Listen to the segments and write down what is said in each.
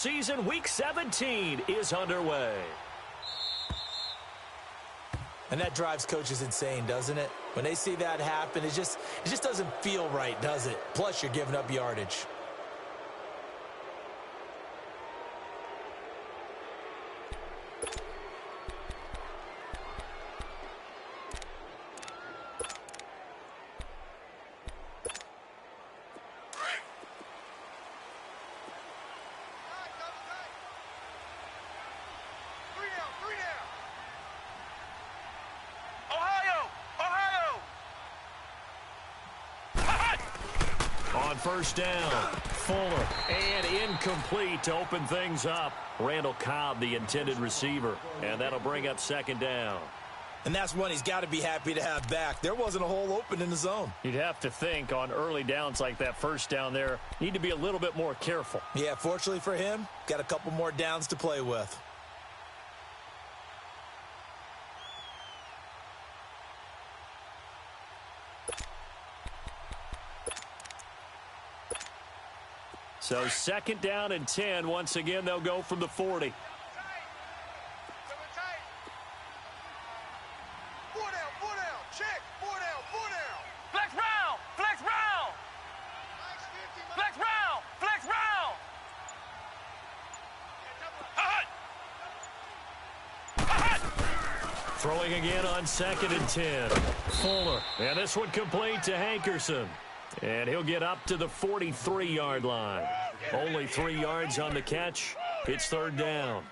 season. Week 17 is underway. And that drives coaches insane, doesn't it? When they see that happen, it just doesn't feel right, does it? Plus, you're giving up yardage. On first down, Fuller, and incomplete to open things up. Randall Cobb, the intended receiver, and that'll bring up second down. And that's one he's got to be happy to have back. There wasn't a hole open in the zone. You'd have to think on early downs like that first down there, need to be a little bit more careful. Yeah, fortunately for him, got a couple more downs to play with. So second down and 10. Once again, they'll go from the 40. Throwing again on second and 10. Fuller. And this one complete to Hankerson. And he'll get up to the 43-yard line. Only 3 yards on the catch. It's third down.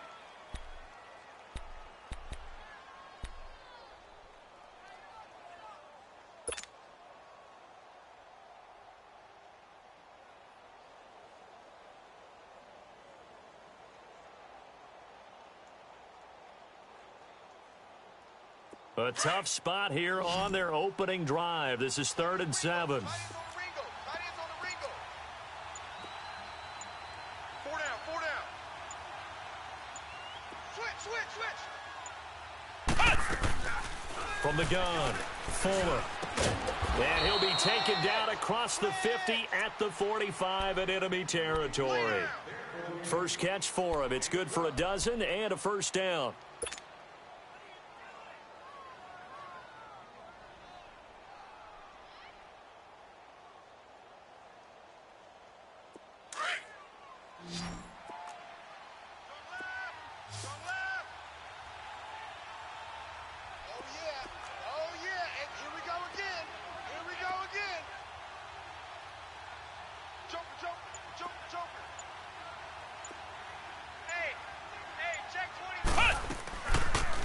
A tough spot here on their opening drive. This is 3rd and 7. From the gun, Fuller. And he'll be taken down across the 50 at the 45 in enemy territory. First catch for him. It's good for a dozen and a first down.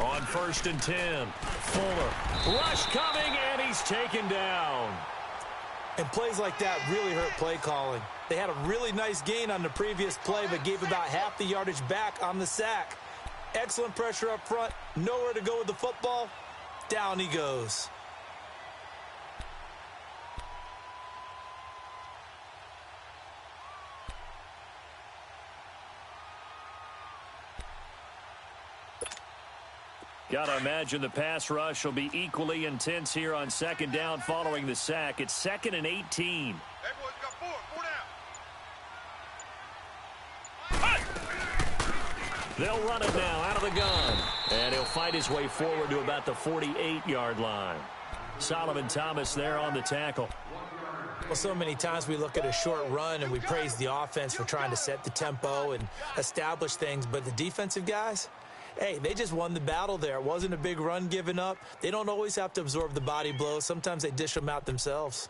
On 1st and 10, Fuller. Rush coming, and he's taken down. And plays like that really hurt play calling. They had a really nice gain on the previous play, but gave about half the yardage back on the sack. Excellent pressure up front. Nowhere to go with the football. Down he goes. Got to imagine the pass rush will be equally intense here on second down following the sack. It's 2nd and 18. Hey, boys, got four down. They'll run it now out of the gun. And he'll fight his way forward to about the 48-yard line. Solomon Thomas there on the tackle. Well, so many times we look at a short run and we praise the offense for trying to set the tempo and establish things, but the defensive guys, hey, they just won the battle there. It wasn't a big run given up. They don't always have to absorb the body blows. Sometimes they dish them out themselves.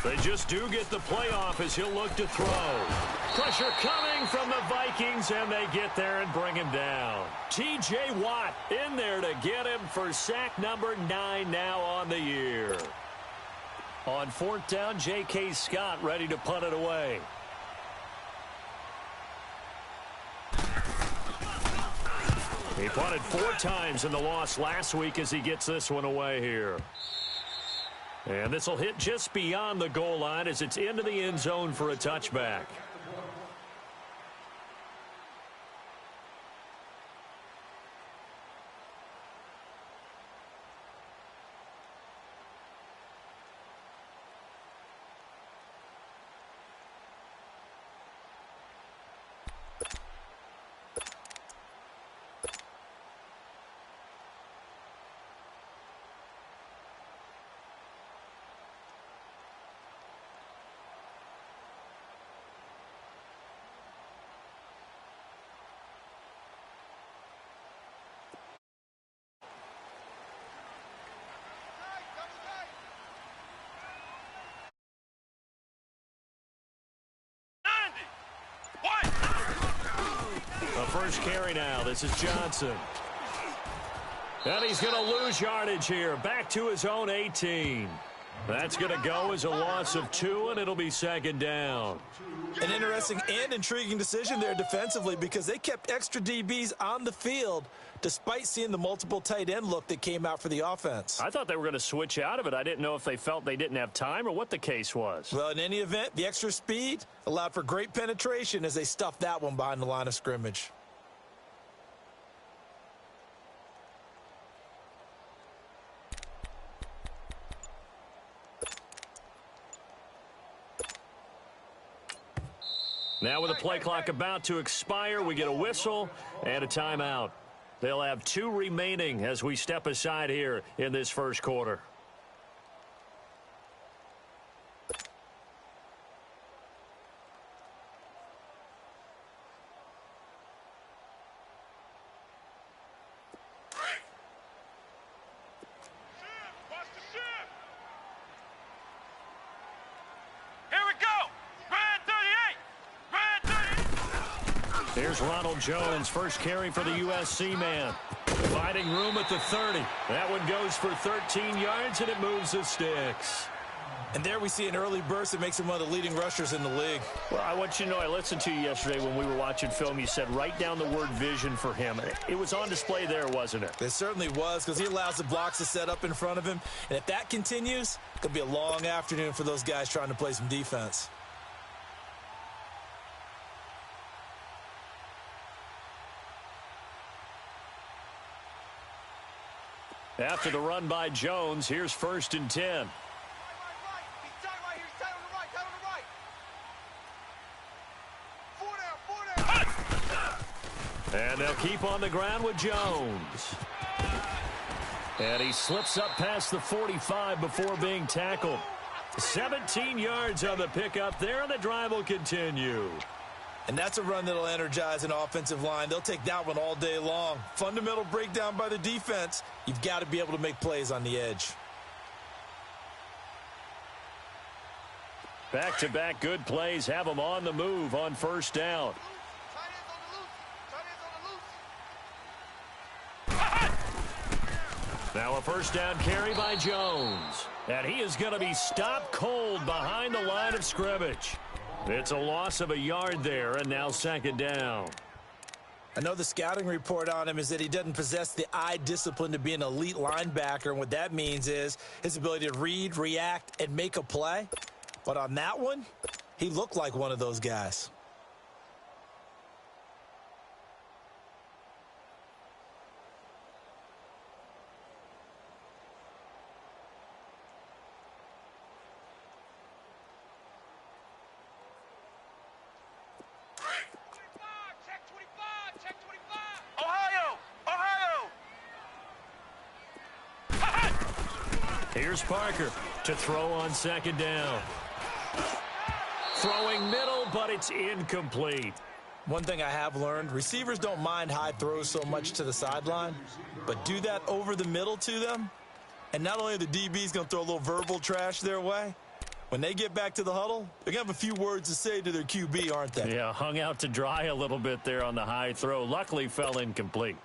They just do get the playoff as he'll look to throw. Pressure coming from the Vikings, and they get there and bring him down. T.J. Watt in there to get him for sack number 9 now on the year. On 4th down, J.K. Scott ready to punt it away. He punted 4 times in the loss last week as he gets this one away here. And this will hit just beyond the goal line as it's into the end zone for a touchback. The first carry now. This is Johnson. And he's going to lose yardage here. Back to his own 18. That's going to go as a loss of 2, and it'll be second down. An interesting and intriguing decision there defensively because they kept extra DBs on the field despite seeing the multiple tight end look that came out for the offense. I thought they were going to switch out of it. I didn't know if they felt they didn't have time or what the case was. Well, in any event, the extra speed allowed for great penetration as they stuffed that one behind the line of scrimmage. Now with the play clock about to expire, we get a whistle and a timeout. They'll have 2 remaining as we step aside here in this first quarter. Here's Ronald Jones, first carry for the USC man. Finding room at the 30. That one goes for 13 yards, and it moves the sticks. And there we see an early burst that makes him one of the leading rushers in the league. Well, I want you to know, I listened to you yesterday when we were watching film. You said write down the word vision for him. It was on display there, wasn't it? It certainly was because he allows the blocks to set up in front of him. And if that continues, it'll be a long afternoon for those guys trying to play some defense. After the run by Jones, here's 1st and 10. And they'll keep on the ground with Jones. And he slips up past the 45 before being tackled. 17 yards on the pickup there, and the drive will continue. And that's a run that'll energize an offensive line. They'll take that one all day long. Fundamental breakdown by the defense. You've got to be able to make plays on the edge. Back-to-back good plays have them on the move on first down. Now a first down carry by Jones. And he is going to be stopped cold behind the line of scrimmage. It's a loss of a yard there, and now second down. I know the scouting report on him is that he doesn't possess the eye discipline to be an elite linebacker, and what that means is his ability to read, react, and make a play. But on that one, he looked like one of those guys. Here's Parker to throw on second down. Throwing middle, but it's incomplete. One thing I have learned, receivers don't mind high throws so much to the sideline, but do that over the middle to them, and not only are the DBs going to throw a little verbal trash their way, when they get back to the huddle, they're going to have a few words to say to their QB, aren't they? Yeah, hung out to dry a little bit there on the high throw. Luckily, fell incomplete.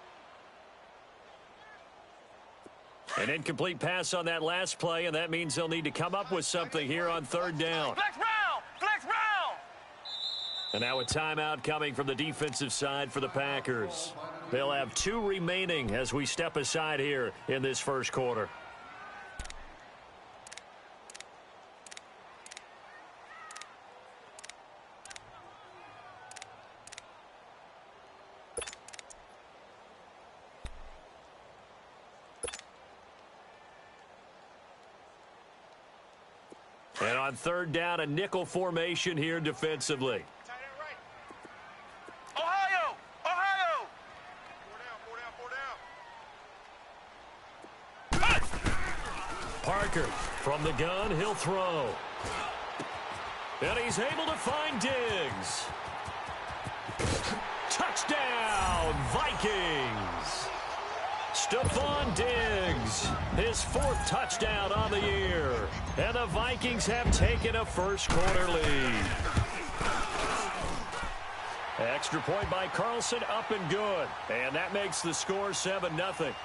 An incomplete pass on that last play, and that means they'll need to come up with something here on third down. Flex round! Flex round! And now a timeout coming from the defensive side for the Packers. They'll have 2 remaining as we step aside here in this first quarter. And on third down, a nickel formation here defensively. Ohio! Ohio! Parker from the gun, he'll throw. And he's able to find Diggs. Touchdown, Vikings! Stephon Diggs, his 4th touchdown on the year. And the Vikings have taken a first-quarter lead. Extra point by Carlson, up and good. And that makes the score 7-0.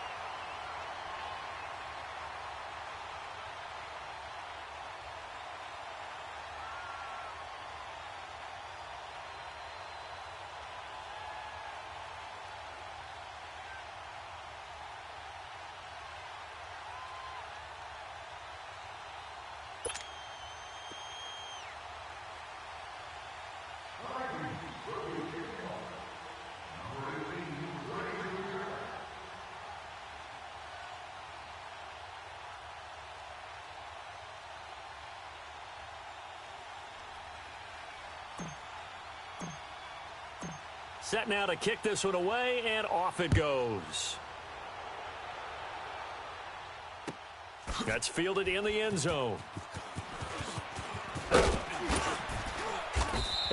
Set now to kick this one away, and off it goes. That's fielded in the end zone. And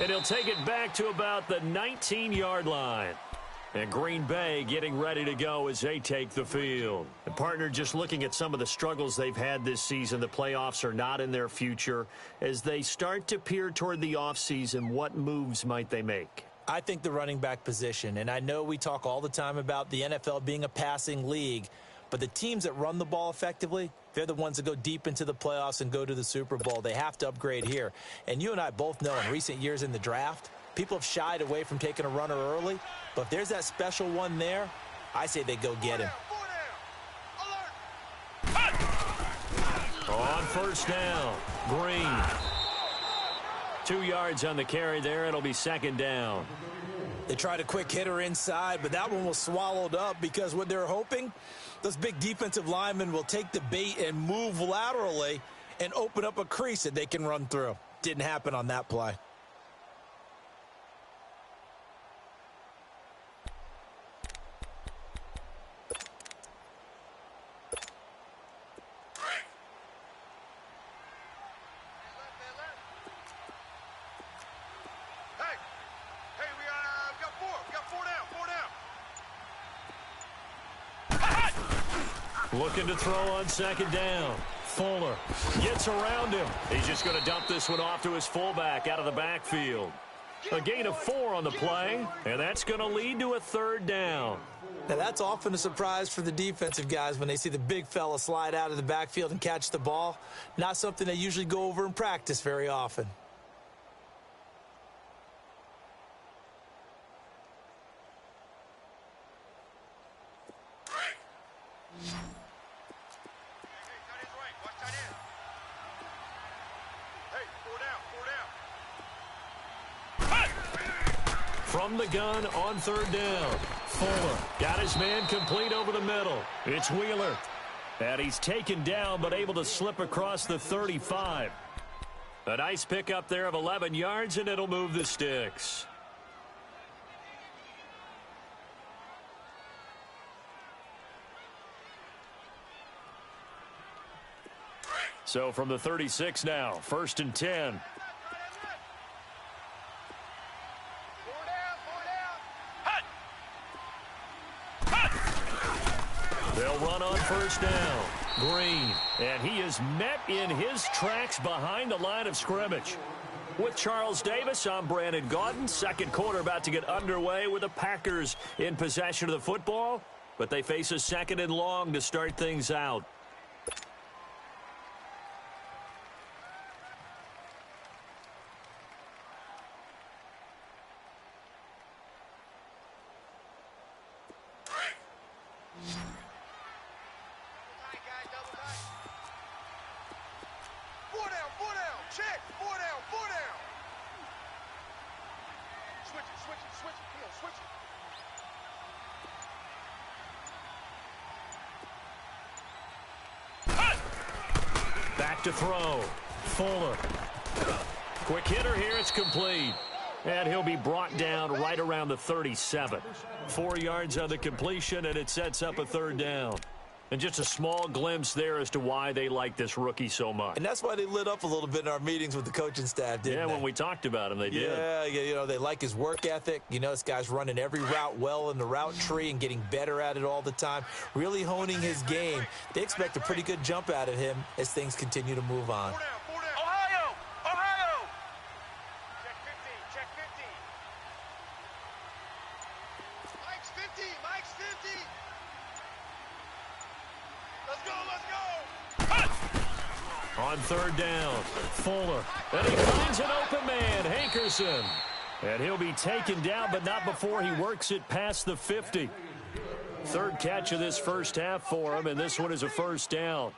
he'll take it back to about the 19-yard line. And Green Bay getting ready to go as they take the field. And partner, just looking at some of the struggles they've had this season, the playoffs are not in their future. As they start to peer toward the offseason, what moves might they make? I think the running back position, and I know we talk all the time about the NFL being a passing league, but the teams that run the ball effectively, they're the ones that go deep into the playoffs and go to the Super Bowl. They have to upgrade here. And you and I both know in recent years in the draft, people have shied away from taking a runner early, but if there's that special one there, I say they go get him. On first down, Green. 2 yards on the carry there. It'll be second down. They tried a quick hitter inside, but that one was swallowed up because what they're hoping, those big defensive linemen will take the bait and move laterally and open up a crease that they can run through. Didn't happen on that play. Looking to throw on second down. Fuller gets around him. He's just going to dump this one off to his fullback out of the backfield. A gain of 4 on the play, and that's going to lead to a third down. Now, that's often a surprise for the defensive guys when they see the big fella slide out of the backfield and catch the ball. Not something they usually go over in practice very often. From the gun on third down. Fuller got his man complete over the middle. It's Wheeler. And he's taken down but able to slip across the 35. A nice pickup there of 11 yards, and it'll move the sticks. So from the 36 now, 1st and 10. They'll run on first down. Green, and he is met in his tracks behind the line of scrimmage. With Charles Davis, I'm Brandon Gaudin. Second quarter about to get underway with the Packers in possession of the football, but they face a second and long to start things out. Back to throw. Fuller. Quick hitter here. It's complete. And he'll be brought down right around the 37. 4 yards on the completion, and it sets up a 3rd down. And just a small glimpse there as to why they like this rookie so much. And that's why they lit up a little bit in our meetings with the coaching staff, didn't they? Yeah, when we talked about him, they did. Yeah, they like his work ethic. This guy's running every route well in the route tree and getting better at it all the time, really honing his game. They expect a pretty good jump out of him as things continue to move on. Ohio! Ohio! Check 50, check 50. Mike's 50, Mike's 50. Let's go, let's go! On 3rd down, Fuller. And he finds an open man, Hankerson. And he'll be taken down, but not before he works it past the 50. 3rd catch of this first half for him, and this one is a 1st down.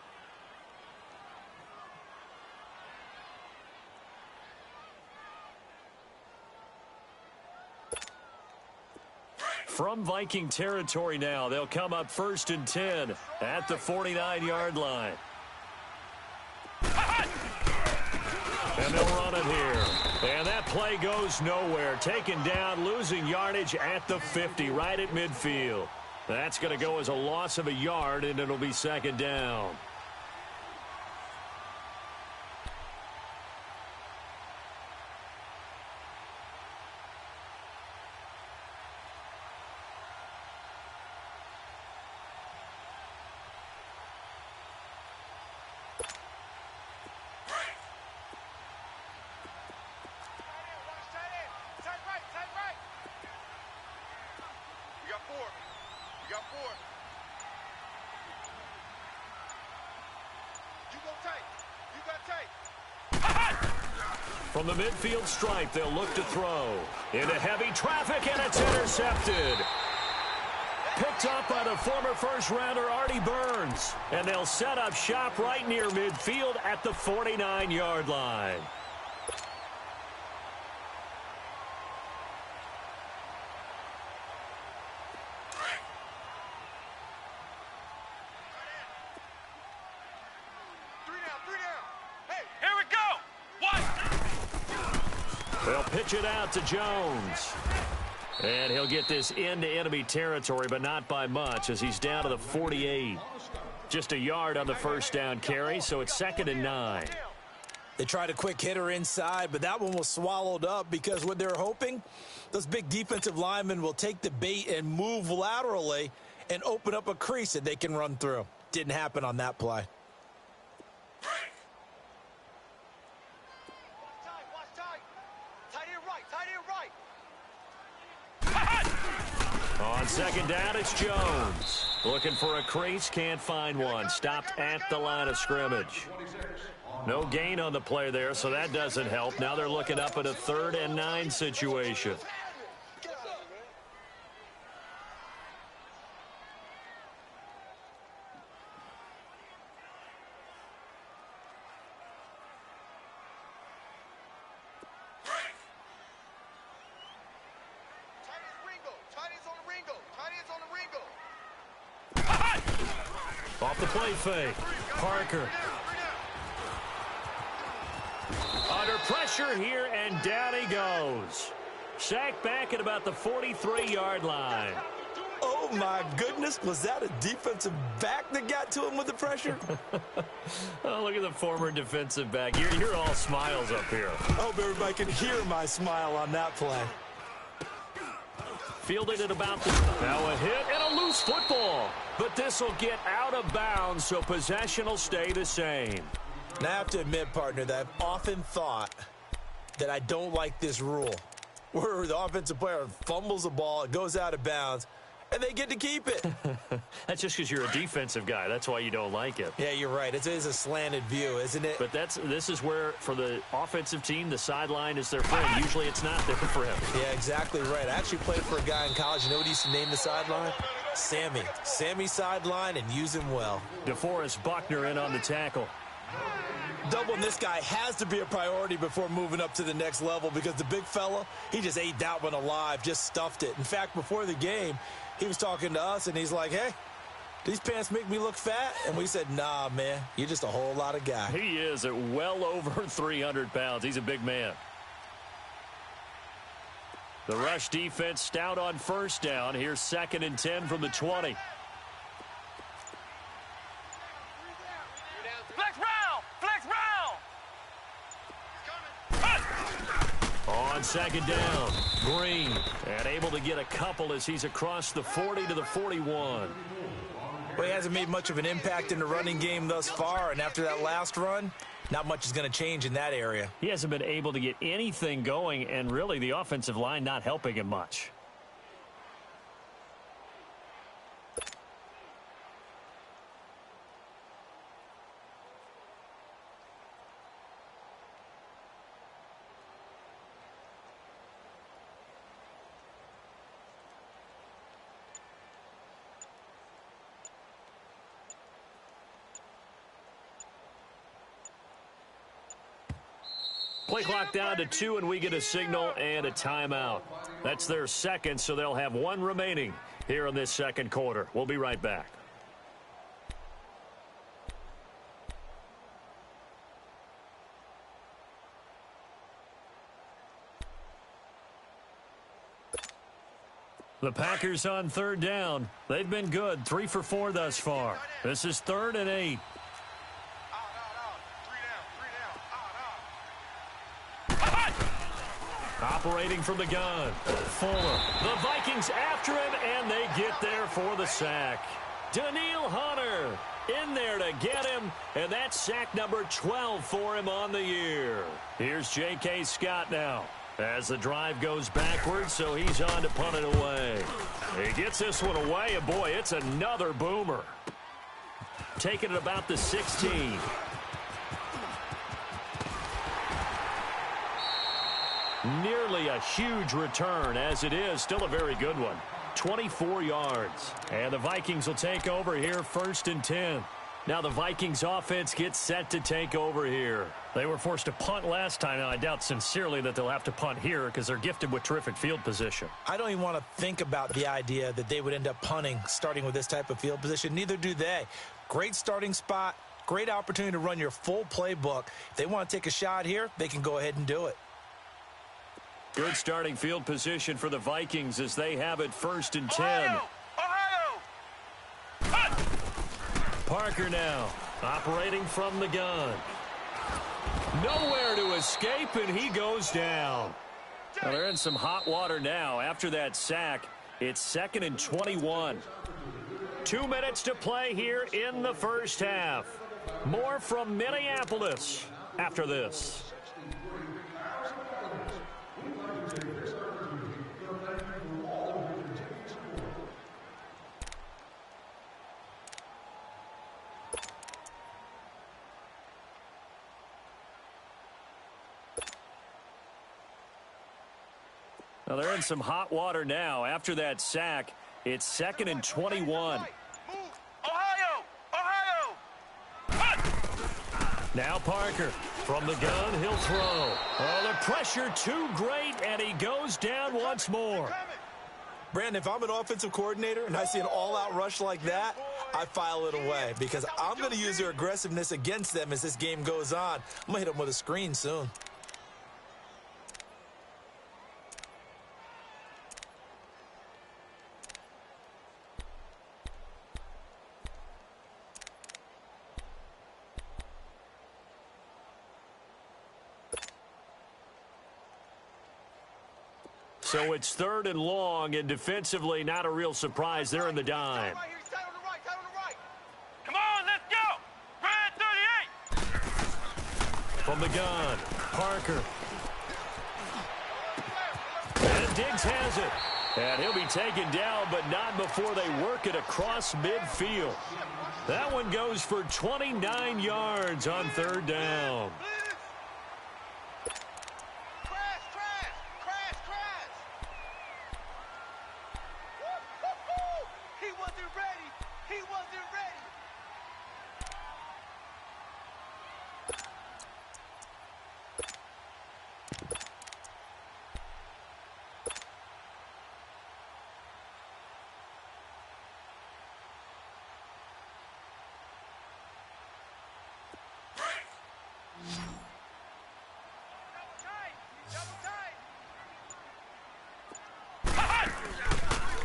From Viking territory now, they'll come up 1st and 10 at the 49-yard line. And they'll run it here. And that play goes nowhere. Taken down, losing yardage at the 50, right at midfield. That's going to go as a loss of a yard, and it'll be 2nd down. From the midfield stripe, they'll look to throw. Into heavy traffic, and it's intercepted. Picked up by the former first-rounder Artie Burns. And they'll set up shop right near midfield at the 49-yard line. They'll pitch it out to Jones. And he'll get this into enemy territory, but not by much as he's down to the 48. Just a yard on the 1st down carry, so it's 2nd and 9. They tried a quick hitter inside, but that one was swallowed up because what they're hoping, those big defensive linemen will take the bait and move laterally and open up a crease that they can run through. Didn't happen on that play. On 2nd down, it's Jones. Looking for a crease, can't find one. Stopped at the line of scrimmage. No gain on the play there, so that doesn't help. Now they're looking up at a 3rd and 9 situation. Off the play fake. Parker. Under pressure here, and down he goes. Sacked back at about the 43-yard line. Oh, my goodness. Was that a defensive back that got to him with the pressure? Oh, look at the former defensive back. You're all smiles up here. I hope everybody can hear my smile on that play. Fielded it about the... Now a hit and a loose football. But this will get out of bounds, so possession will stay the same. Now, I have to admit, partner, that I've often thought that I don't like this rule, where the offensive player fumbles the ball, it goes out of bounds, and they get to keep it. That's just because you're a defensive guy. That's why you don't like it. Yeah, you're right. It is a slanted view, isn't it? But this is where, for the offensive team, the sideline is their friend. Usually it's not there for him. Yeah, exactly right. I actually played for a guy in college. You know what he used to name the sideline? Sammy. Sammy sideline, and use him well. DeForest Buckner in on the tackle. Doubling this guy has to be a priority before moving up to the next level because the big fella, he just ate that one alive, just stuffed it. In fact, before the game, he was talking to us, and he's like, hey, these pants make me look fat. And we said, nah, man, you're just a whole lot of guy. He is at well over 300 pounds. He's a big man. The rush defense stout on first down. Here's 2nd and 10 from the 20. Flex round! Flex round! On 2nd down, Green. And able to get a couple as he's across the 40 to the 41. Well, he hasn't made much of an impact in the running game thus far. And after that last run, not much is going to change in that area. He hasn't been able to get anything going, and really the offensive line not helping him much. Play clock down to 2, and we get a signal and a timeout. That's their second, so they'll have 1 remaining here in this second quarter. We'll be right back. The Packers on 3rd down. They've been good, 3 for 4 thus far. This is 3rd and 8. Operating from the gun, Fuller. The Vikings after him, and they get there for the sack. Daniil Hunter in there to get him, and that's sack number 12 for him on the year. Here's J.K. Scott now as the drive goes backwards, so he's on to punt it away. He gets this one away, and boy, it's another boomer. Taking it about the 16. Nearly a huge return, as it is still a very good one. 24 yards. And the Vikings will take over here 1st and 10. Now the Vikings offense gets set to take over here. They were forced to punt last time. Now I doubt sincerely that they'll have to punt here because they're gifted with terrific field position. I don't even want to think about the idea that they would end up punting starting with this type of field position. Neither do they. Great starting spot. Great opportunity to run your full playbook. If they want to take a shot here, they can go ahead and do it. Good starting field position for the Vikings as they have it 1st and 10. Ohio! Parker now operating from the gun. Nowhere to escape, and he goes down. Well, they're in some hot water now. After that sack, it's 2nd and 21. 2 minutes to play here in the first half. More from Minneapolis after this. Well, they're in some hot water now. After that sack, it's 2nd and 21. Ohio! Ohio! Now Parker from the gun, he'll throw. Oh, the pressure too great, and he goes down once more. Brandon, if I'm an offensive coordinator and I see an all-out rush like that, I file it away because I'm going to use their aggressiveness against them as this game goes on. I'm going to hit them with a screen soon. So it's 3rd and long, and defensively not a real surprise. They're in the dime. Come on, let's go! Red 38! From the gun, Parker. And Diggs has it. And he'll be taken down, but not before they work it across midfield. That one goes for 29 yards on 3rd down.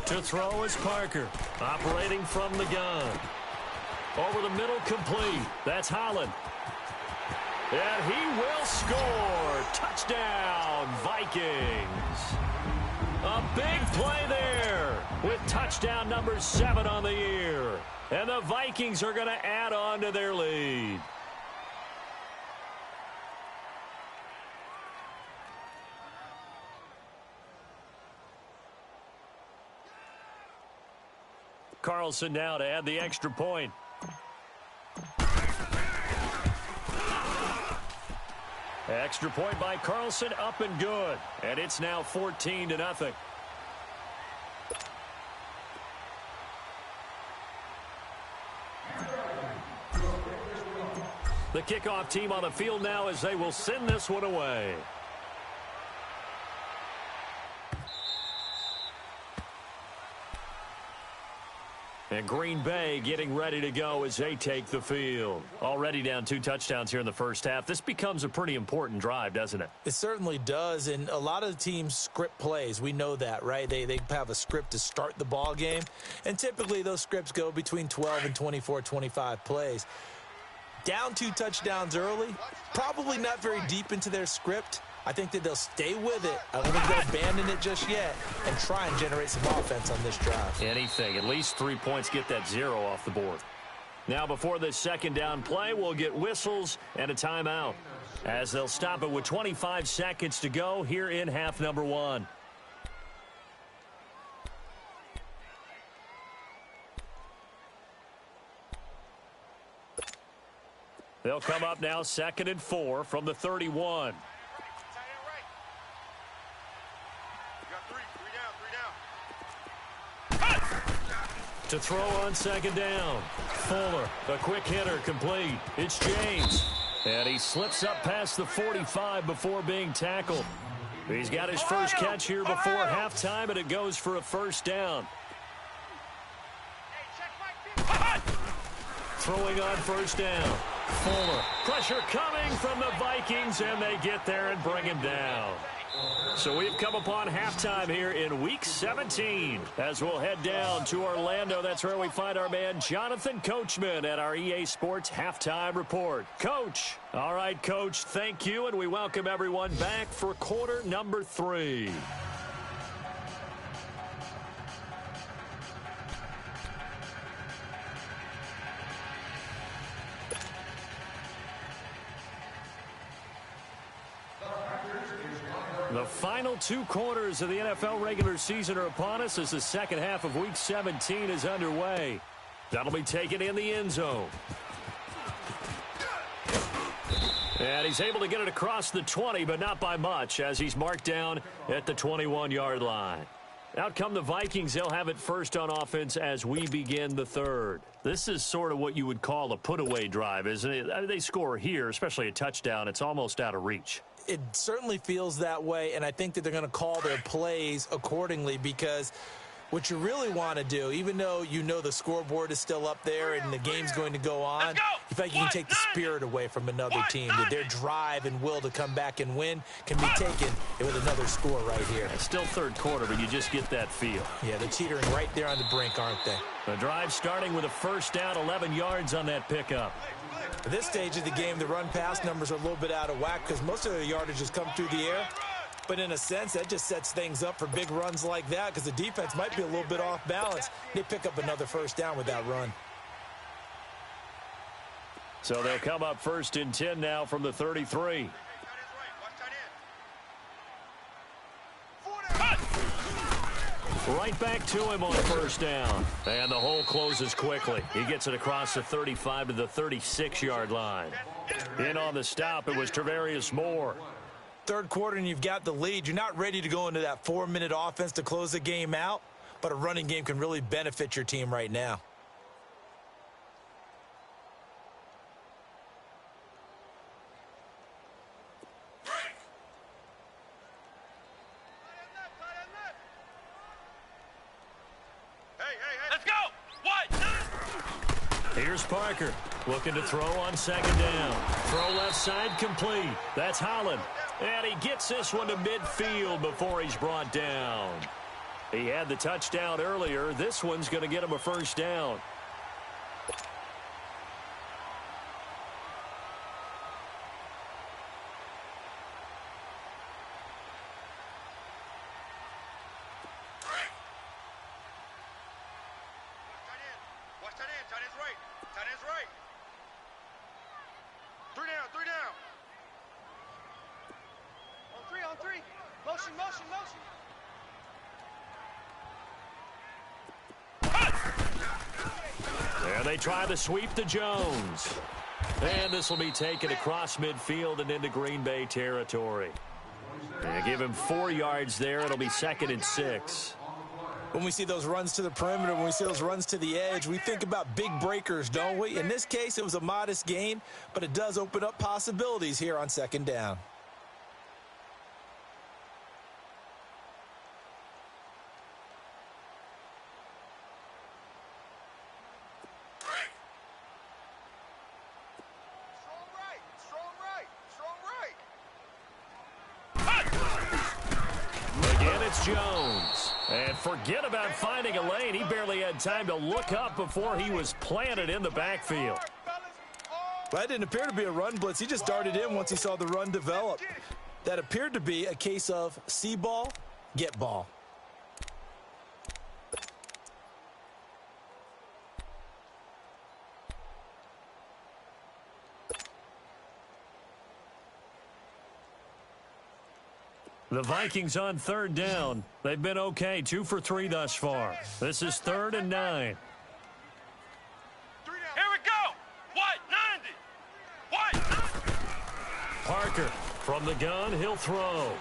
To throw is Parker, operating from the gun. Over the middle, complete. That's Holland. And he will score. Touchdown, Vikings. A big play there with touchdown number 7 on the year. And the Vikings are going to add on to their lead. Carlson now to add the extra point. Extra point by Carlson, up and good. And it's now 14-0. The kickoff team on the field now as they will send this one away. And Green Bay getting ready to go as they take the field. Already down 2 touchdowns here in the first half. This becomes a pretty important drive, doesn't it? It certainly does, and a lot of the teams script plays. We know that, right? They have a script to start the ball game, and typically those scripts go between 12 and 24, 25 plays. Down 2 touchdowns early, probably not very deep into their script. I think that they'll stay with it. I don't think they'll abandon it just yet and try and generate some offense on this drive. Anything. At least 3 points, get that 0 off the board. Now before this second down play, we'll get whistles and a timeout as they'll stop it with 25 seconds to go here in half number 1. They'll come up now 2nd and 4 from the 31. To throw on 2nd down. Fuller, a quick hitter, complete. It's James. And he slips up past the 45 before being tackled. He's got his first catch here before halftime, and it goes for a first down. Throwing on first down. Fuller. Pressure coming from the Vikings, and they get there and bring him down. So we've come upon halftime here in Week 17 as we'll head down to Orlando. That's where we find our man Jonathan Coachman at our EA Sports Halftime Report. Coach. All right, Coach, thank you, and we welcome everyone back for quarter number 3. The final 2 quarters of the NFL regular season are upon us as the second half of Week 17 is underway. That'll be taken in the end zone. And he's able to get it across the 20, but not by much, as he's marked down at the 21-yard line. Out come the Vikings. They'll have it first on offense as we begin the third. This is sort of what you would call a put-away drive, isn't it? I mean, they score here, especially a touchdown. It's almost out of reach. It certainly feels that way, and I think that they're going to call their plays accordingly because what you really want to do, even though you know the scoreboard is still up there and the game's going to go on, you feel like you can take the spirit away from another team, that their drive and will to come back and win can be taken with another score right here. It's still third quarter, but you just get that feel. Yeah, they're teetering right there on the brink, aren't they? The drive starting with a first down, 11 yards on that pickup. At this stage of the game, the run-pass numbers are a little bit out of whack because most of their yardage has come through the air. But in a sense, that just sets things up for big runs like that because the defense might be a little bit off balance. They pick up another first down with that run. So they'll come up 1st and 10 now from the 33. Right back to him on first down. And the hole closes quickly. He gets it across the 35 to the 36-yard line. In on the stop, it was Travarius Moore. Third quarter and you've got the lead. You're not ready to go into that 4-minute offense to close the game out, but a running game can really benefit your team right now. Let's go! What? Here's Parker looking to throw on 2nd down. Throw left side complete. That's Holland. And he gets this one to midfield before he's brought down. He had the touchdown earlier. This one's going to get him a first down. Watch tight end. Tight end's right. Tight end's right. Three down. Three down. On three. Motion. And they try to sweep to Jones. And this will be taken across midfield and into Green Bay territory. And give him 4 yards there. It'll be 2nd and 6. When we see those runs to the perimeter, when we see those runs to the edge, we think about big breakers, don't we? In this case, it was a modest gain, but it does open up possibilities here on 2nd down. Again, it's Jones. And forget about finding a lane. He barely had time to look up before he was planted in the backfield. Well, that didn't appear to be a run blitz. He just darted in once he saw the run develop. That appeared to be a case of see ball, get ball. The Vikings on 3rd down. They've been okay, 2 for 3 thus far. This is 3rd and 9. Here we go. What? 90. What? Parker from the gun. He'll throw.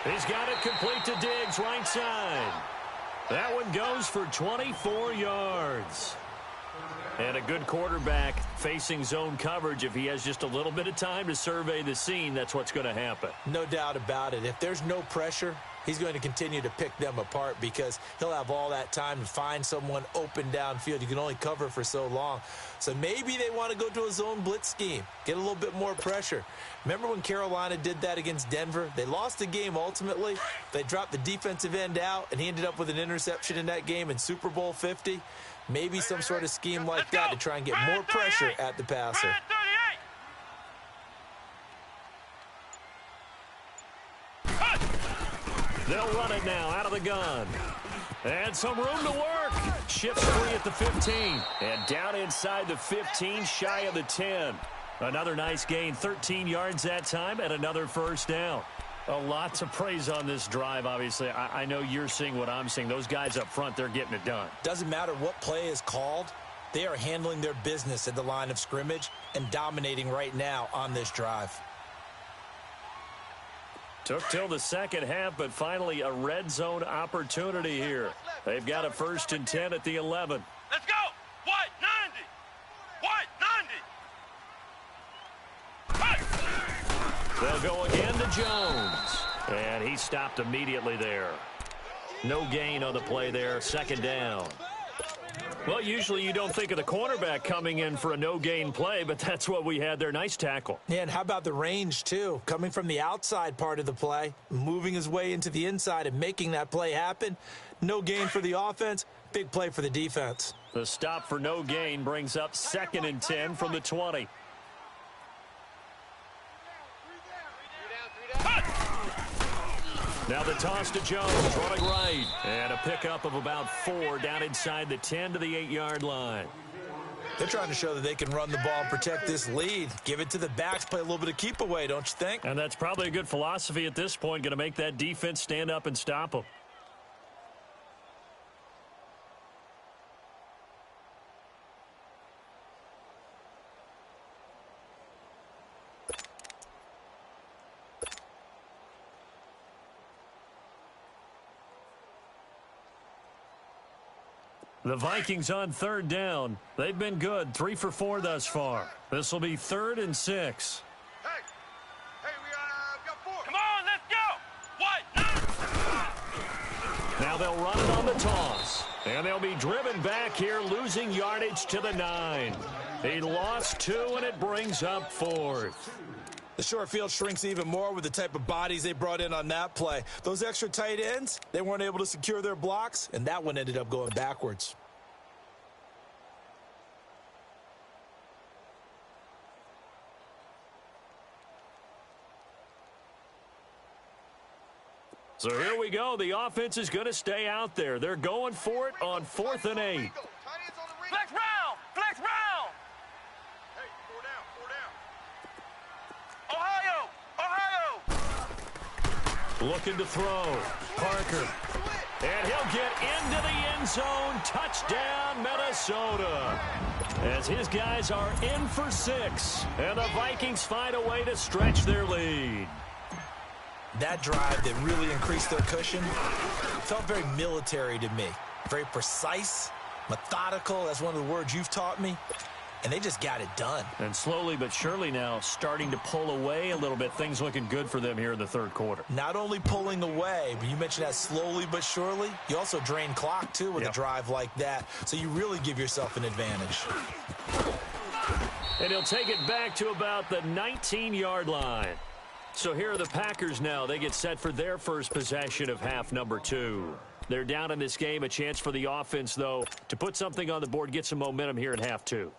He's got it complete to Diggs, right side. That one goes for 24 yards. And a good quarterback facing zone coverage. If he has just a little bit of time to survey the scene, that's what's going to happen. No doubt about it. If there's no pressure, he's going to continue to pick them apart because he'll have all that time to find someone open downfield. You can only cover for so long. So maybe they want to go to a zone blitz scheme, get a little bit more pressure. Remember when Carolina did that against Denver? They lost the game ultimately. They dropped the defensive end out, and he ended up with an interception in that game in Super Bowl 50. Maybe some sort of scheme like that to try and get more pressure at the passer. They'll run it now out of the gun. And some room to work. Shifts free at the 15. And down inside the 15, shy of the 10. Another nice gain, 13 yards that time, and another first down. A lot to praise on this drive, obviously. I know you're seeing what I'm seeing. Those guys up front, they're getting it done. Doesn't matter what play is called. They are handling their business at the line of scrimmage and dominating right now on this drive. Took till the second half, but finally a red zone opportunity here. They've got a 1st and 10 at the 11. Let's go. What? 90. What? 90. They'll go again to Jones. And he stopped immediately there. No gain on the play there, 2nd down. Well, usually you don't think of the cornerback coming in for a no-gain play, but that's what we had there. Nice tackle. Yeah, and how about the range, too? Coming from the outside part of the play, moving his way into the inside and making that play happen. No gain for the offense, big play for the defense. The stop for no gain brings up 2nd and 10 from the 20. Now the toss to Jones, running right. And a pickup of about 4 down inside the 10 to the 8-yard line. They're trying to show that they can run the ball and protect this lead. Give it to the backs, play a little bit of keep away, don't you think? And that's probably a good philosophy at this point, going to make that defense stand up and stop them. The Vikings on 3rd down. They've been good, 3 for 4 thus far. This will be 3rd and 6. Hey, we got 4. Come on, let's go. What? Now they'll run it on the toss. And they'll be driven back here, losing yardage to the 9. He lost 2, and it brings up 4th. The short field shrinks even more with the type of bodies they brought in on that play. Those extra tight ends, they weren't able to secure their blocks, and that one ended up going backwards. So here we go. The offense is going to stay out there. They're going for it on 4th and 8. Flex round! Flex round! Hey, 4 down, 4 down. Ohio! Ohio! Looking to throw. Parker. And he'll get into the end zone. Touchdown, Minnesota. As his guys are in for 6. And the Vikings find a way to stretch their lead. That drive that really increased their cushion felt very military to me. Very precise, methodical. That's one of the words you've taught me. And they just got it done. And slowly but surely now starting to pull away a little bit. Things looking good for them here in the third quarter. Not only pulling away, but you mentioned that slowly but surely. You also drain clock, too, with a drive like that. So you really give yourself an advantage. And he'll take it back to about the 19-yard line. So here are the Packers now. They get set for their first possession of half number 2. They're down in this game. A chance for the offense, though, to put something on the board, get some momentum here at half 2.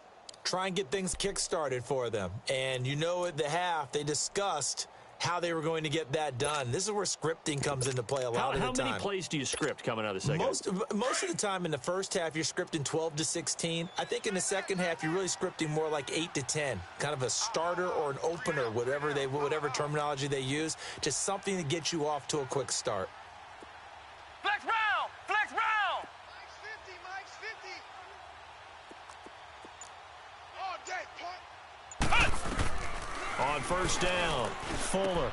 Try and get things kick-started for them. And you know at the half, they discussed how they were going to get that done. This is where scripting comes into play a lot of the time. How many plays do you script coming out of the second? Most of the time in the first half, you're scripting 12 to 16. I think in the second half, you're really scripting more like 8 to 10. Kind of a starter or an opener, whatever terminology they use. Just something to get you off to a quick start. Flex round! Flex round! Mike's 50, Mike's 50. Oh, dang, punt. On first down, Fuller.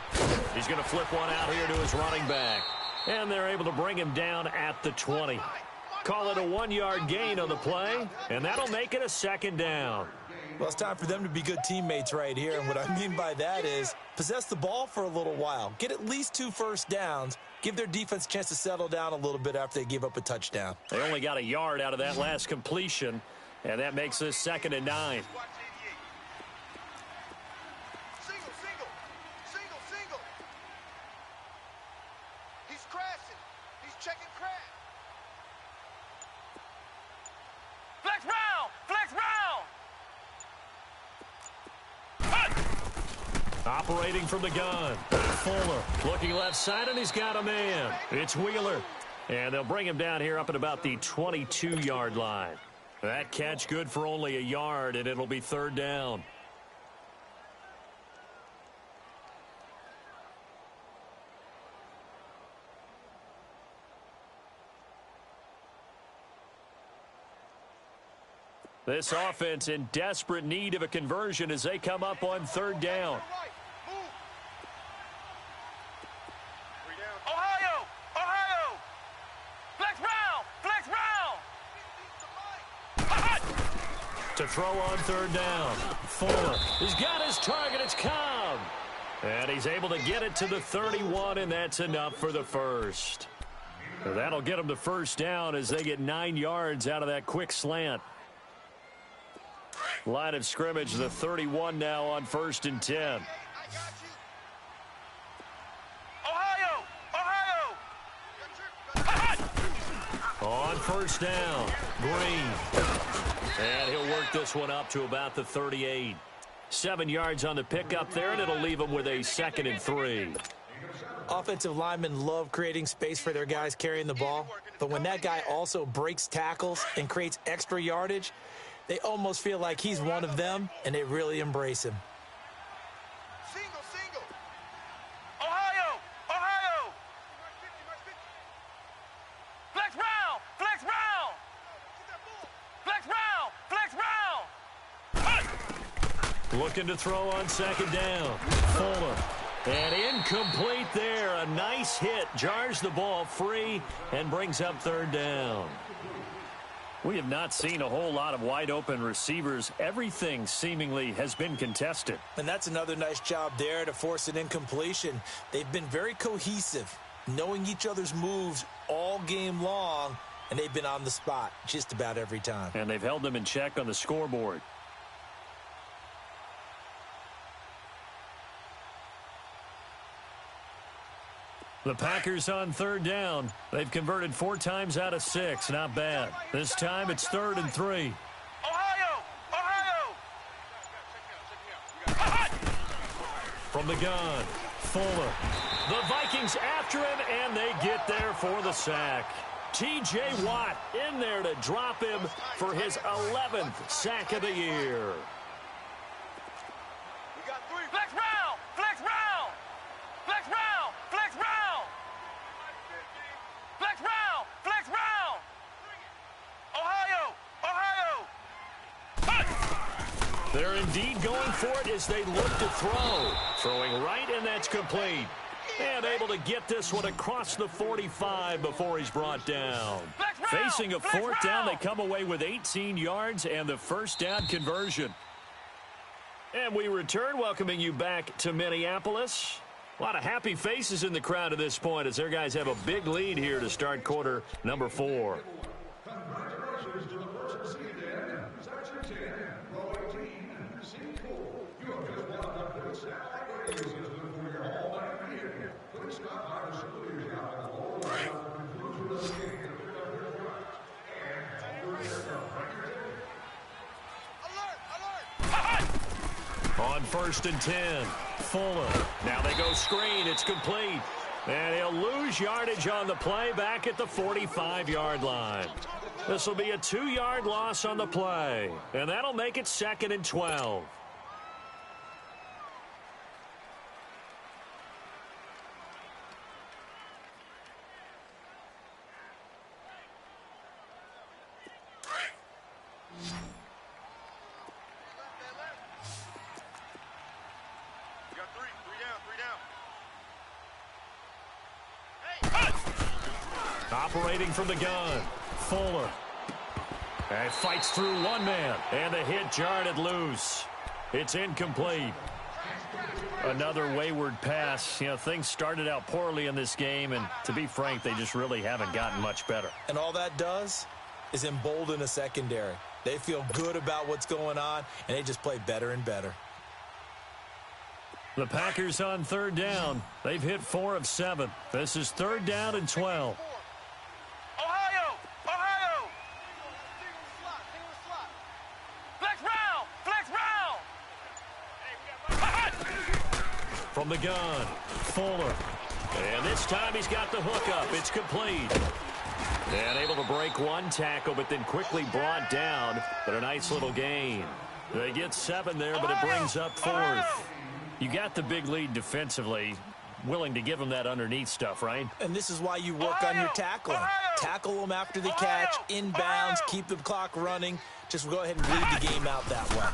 He's going to flip one out here to his running back. And they're able to bring him down at the 20. Call it a 1-yard gain on the play, and that'll make it a second down. Well, it's time for them to be good teammates right here. And what I mean by that is possess the ball for a little while. Get at least 2 first downs. Give their defense a chance to settle down a little bit after they give up a touchdown. They only got a yard out of that last completion, and that makes this 2nd and 9. Operating from the gun. Fuller looking left side, and he's got a man. It's Wheeler. And they'll bring him down here up at about the 22-yard line. That catch good for only a yard, and it'll be 3rd down. This offense in desperate need of a conversion as they come up on 3rd down. Ohio! Ohio! Flex round! Flex round! To throw on 3rd down. Fuller. He's got his target. It's Cobb. And he's able to get it to the 31, and that's enough for the first. That'll get them the first down as they get 9 yards out of that quick slant. Line of scrimmage, the 31 now on 1st and 10. Ohio! Ohio! On 1st down, Green. And he'll work this one up to about the 38. 7 yards on the pickup there, and it'll leave them with a 2nd and 3. Offensive linemen love creating space for their guys carrying the ball, but when that guy also breaks tackles and creates extra yardage, they almost feel like he's one of them, and they really embrace him. Single. Ohio! Ohio! Flex round! Flex round! Flex round! Flex round! Looking to throw on 2nd down. Fuller. And incomplete there. A nice hit. Jars the ball free and brings up 3rd down. We have not seen a whole lot of wide-open receivers. Everything seemingly has been contested. And that's another nice job there to force an incompletion. They've been very cohesive, knowing each other's moves all game long, and they've been on the spot just about every time. And they've held them in check on the scoreboard. The Packers on third down. They've converted 4 times out of 6. Not bad. This time it's 3rd and 3. Ohio! From the gun, Fuller. The Vikings after him, and they get there for the sack. T.J. Watt in there to drop him for his 11th sack of the year. We got 3. Flex round! Flex round! Flex round! Flex round! Flex round! Flex round! Ohio! They're indeed going for it as they look to throw. Throwing right, and that's complete. And able to get this one across the 45 before he's brought down. Facing a 4th down, they come away with 18 yards and the first down conversion. And we return, welcoming you back to Minneapolis. A lot of happy faces in the crowd at this point as their guys have a big lead here to start quarter number 4. On 1st and 10, Fuller. Now they go screen. It's complete. And he'll lose yardage on the play back at the 45-yard line. This will be a 2-yard loss on the play. And that'll make it 2nd and 12. Operating from the gun, Fuller. And fights through one man. And the hit jarred it loose. It's incomplete. Another wayward pass. You know, things started out poorly in this game, and to be frank, they just really haven't gotten much better. And all that does is embolden a secondary. They feel good about what's going on, and they just play better and better. The Packers on 3rd down. They've hit 4 of 7. This is 3rd down and 12. Ohio! Flex round! Flex round! From the gun, Fuller. And this time he's got the hook up. It's complete. And able to break one tackle, but then quickly brought down. But a nice little gain. They get 7 there, but it brings up 4th. You got the big lead defensively. Willing to give them that underneath stuff, right? And this is why you work on your tackling. Tackle them after the catch, inbounds, keep the clock running. Just go ahead and lead the game out that way.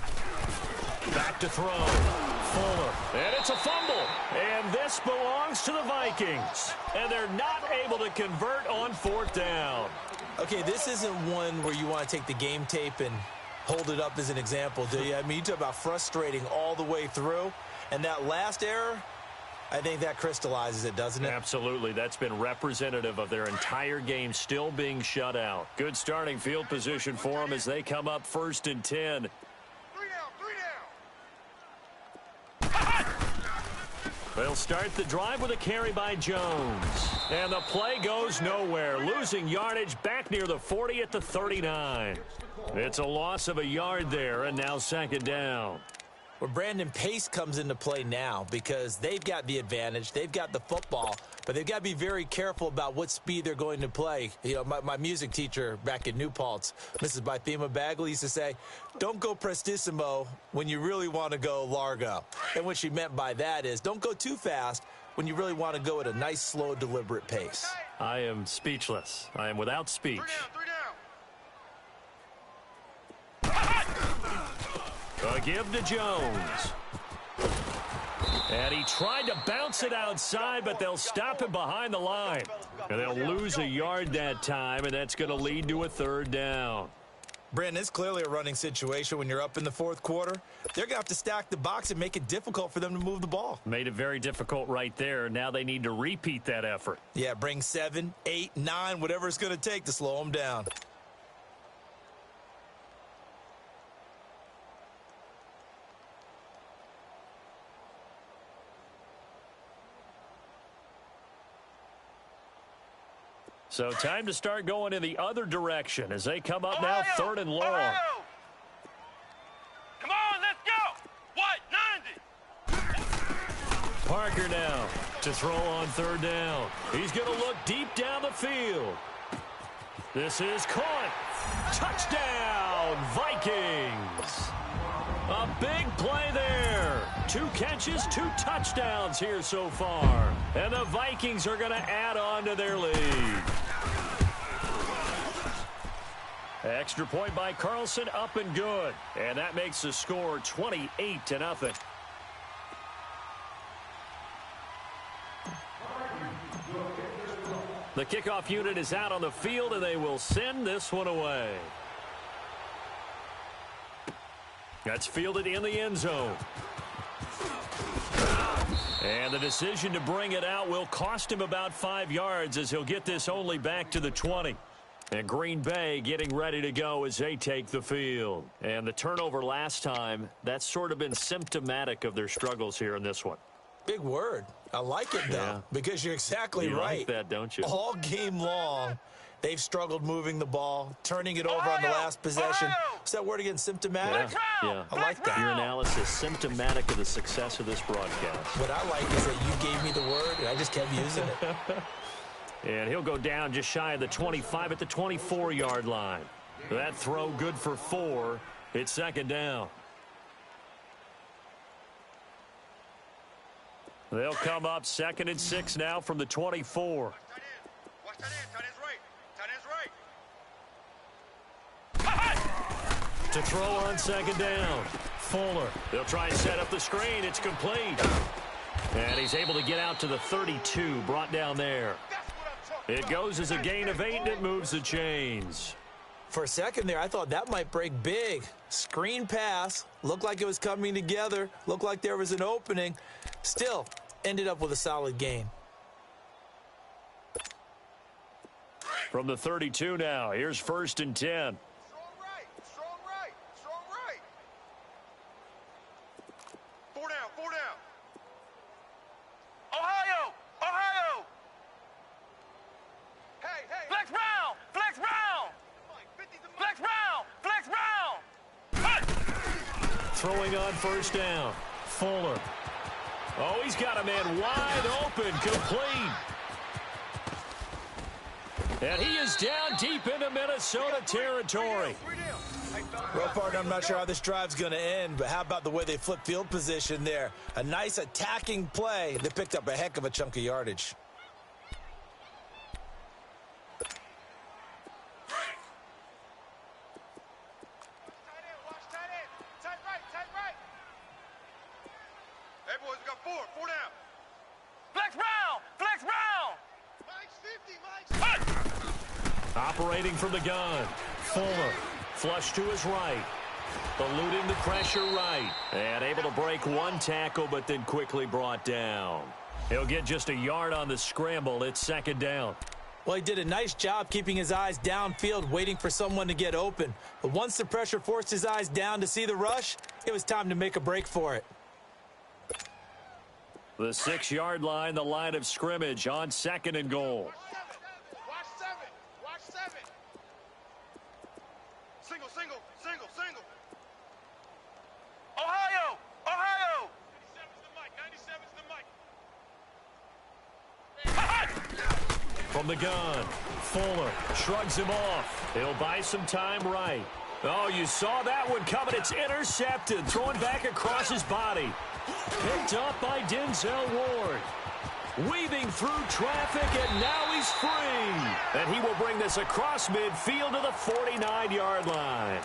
Back to throw. Fuller. And it's a fumble. And this belongs to the Vikings. And they're not able to convert on 4th down. Okay, this isn't one where you want to take the game tape and hold it up as an example, do you? I mean, you talk about frustrating all the way through. And that last error, I think that crystallizes it, doesn't it? Absolutely. That's been representative of their entire game still being shut out. Good starting field position for them as they come up 1st and 10. 3 down. They'll start the drive with a carry by Jones. And the play goes nowhere. Losing yardage back near the 40 at the 39. It's a loss of a yard there, and now 2nd down. Well, Brandon, pace comes into play now because they've got the advantage. They've got the football, but they've got to be very careful about what speed they're going to play. You know, my music teacher back in New Paltz, Mrs. Bythema Bagley, used to say, don't go prestissimo when you really want to go largo. And what she meant by that is don't go too fast when you really want to go at a nice, slow, deliberate pace. I am speechless. I am without speech. 3 down. A give to Jones. And he tried to bounce it outside, but they'll stop him behind the line. And they'll lose a yard that time, and that's going to lead to a 3rd down. Brandon, it's clearly a running situation when you're up in the 4th quarter. They're going to have to stack the box and make it difficult for them to move the ball. Made it very difficult right there. Now they need to repeat that effort. Yeah, bring 7, 8, 9, whatever it's going to take to slow them down. So time to start going in the other direction as they come up Ohio, now 3rd and long. Ohio. Come on, let's go. What? 90. Parker now to throw on 3rd down. He's going to look deep down the field. This is caught. Touchdown, Vikings. A big play there. 2 catches, 2 touchdowns here so far. And the Vikings are going to add on to their lead. Extra point by Carlson, up and good. And that makes the score 28-0. The kickoff unit is out on the field, and they will send this one away. That's fielded in the end zone. And the decision to bring it out will cost him about 5 yards as he'll get this only back to the 20. And Green Bay getting ready to go as they take the field. And the turnover last time, that's sort of been symptomatic of their struggles here in this one. Big word. I like it, though, because you're exactly you right. Like that, don't you? All game long, they've struggled moving the ball, turning it over on the last possession. What's that word again, symptomatic? Yeah. I like that. Your analysis, symptomatic of the success of this broadcast. What I like is that you gave me the word, and I just kept using it. And he'll go down just shy of the 25 at the 24-yard line. That throw good for 4. It's 2nd down. They'll come up 2nd and 6 now from the 24. Watch that in. Tight end's right. To throw on 2nd down. Fuller. They'll try and set up the screen. It's complete. And he's able to get out to the 32, brought down there. It goes as a gain of 8, and it moves the chains. For a second there, I thought that might break big. Screen pass. Looked like it was coming together. Looked like there was an opening. Still, ended up with a solid gain. From the 32 now, here's 1st and 10. Strong right, strong right, strong right. 4 down, 4 down. Ohio, Ohio. Hey, hey. Flex round, flex round. Flex round, flex round. Throwing on 1st down. Fuller. Oh, he's got a man wide open, complete. And he is down deep into Minnesota territory. Well, partner, I'm not sure how this drive's going to end, but how about the way they flip field position there? A nice attacking play. They picked up a heck of a chunk of yardage. Operating from the gun. Fuller. Flush to his right. Eluding the pressure right. And able to break 1 tackle, but then quickly brought down. He'll get just a yard on the scramble. It's 2nd down. Well, he did a nice job keeping his eyes downfield, waiting for someone to get open. But once the pressure forced his eyes down to see the rush, it was time to make a break for it. The 6-yard line, the line of scrimmage on 2nd and goal. Watch 7. Watch 7. Single, single, single, single. Ohio! Ohio! 97's the mic. 97's the mic. From the gun, Fuller shrugs him off. He'll buy some time right. Oh, you saw that one coming. It's intercepted. Thrown back across his body. Picked up by Denzel Ward. Weaving through traffic, and now he's free. And he will bring this across midfield to the 49-yard line.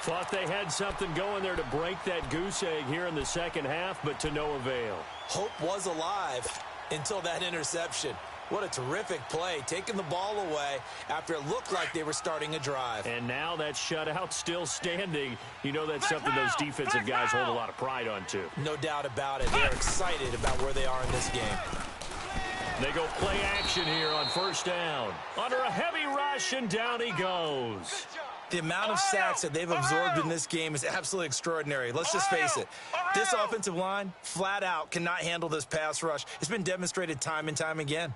Thought they had something going there to break that goose egg here in the second half, but to no avail. Hope was alive until that interception. What a terrific play, taking the ball away after it looked like they were starting a drive. And now that shutout still standing. You know that's something those defensive guys hold a lot of pride on, too. No doubt about it. They're excited about where they are in this game. They go play action here on 1st down. Under a heavy rush, and down he goes. The amount of sacks that they've absorbed in this game is absolutely extraordinary. Let's just face it. This offensive line, flat out, cannot handle this pass rush. It's been demonstrated time and time again.